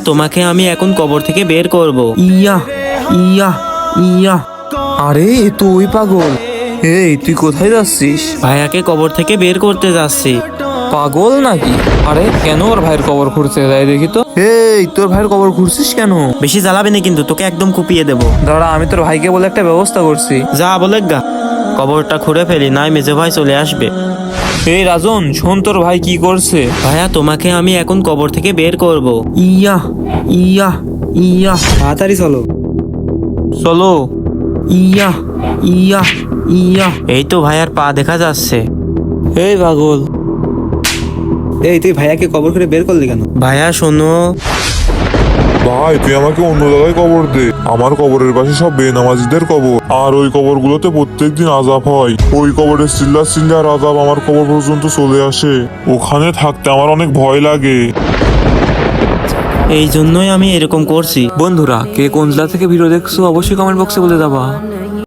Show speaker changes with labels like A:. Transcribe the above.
A: তোমাকে আমি এখন কবর থেকে বের করব।
B: ইয়া ইয়া ইয়া। আরে তুই পাগল? এই তুই কোথায় যাচ্ছিস?
A: ভাইয়াকে কবর থেকে বের করতে যাচ্ছি।
B: পাগল নাকি? আরে কেন ওর ভাইয়ের কবর খুঁড়তে যাই দেখি তো। এই তোর ভাইয়ের কবর খুঁড়ছিস কেন?
A: বেশি জ্বালাবি না কিন্তু, তোকে একদম কুপিয়ে দেবো।
B: দাঁড়া, আমি তোর ভাইকে বলে একটা ব্যবস্থা করছি।
A: যা বলে গা, কবরটা খুঁড়ে ফেলি, নাই মেজে ভাই চলে আসবে।
B: এই রাজন, শোন তোর ভাই কি করছে।
A: ভাইয়া তোমাকে আমি এখন কবর থেকে বের করব।
B: ইয়া ইয়া ইয়া।
C: তাড়াতাড়ি চলো।
B: চলো।
C: ইয়া ইয়া ইয়া।
A: এই তো ভাইয়ার পা দেখা যাচ্ছে।
B: এই পাগল,
C: এই তুই ভাইয়াকে কবর করে বের করলি কেন?
A: ভাইয়া শোনো।
D: ভাই তুই আমাকে অন্য জায়গায় কবর দে। আমার কবরের পাশে সব বেনামাজিদের কবর, আর ওই কবরগুলোতে প্রত্যেকদিন আযাব হয়। ওই কবরের চিল্লার আযাব আমার কবর পর্যন্ত চলে আসে। ওখানে থাকতে আমার অনেক ভয় লাগে।
A: এই জন্যই আমি এরকম করছি।
B: বন্ধুরা কে কোন জেলা থেকে ভিডিও দেখছো অবশ্যই কমেন্ট বক্সে বলে যাবা।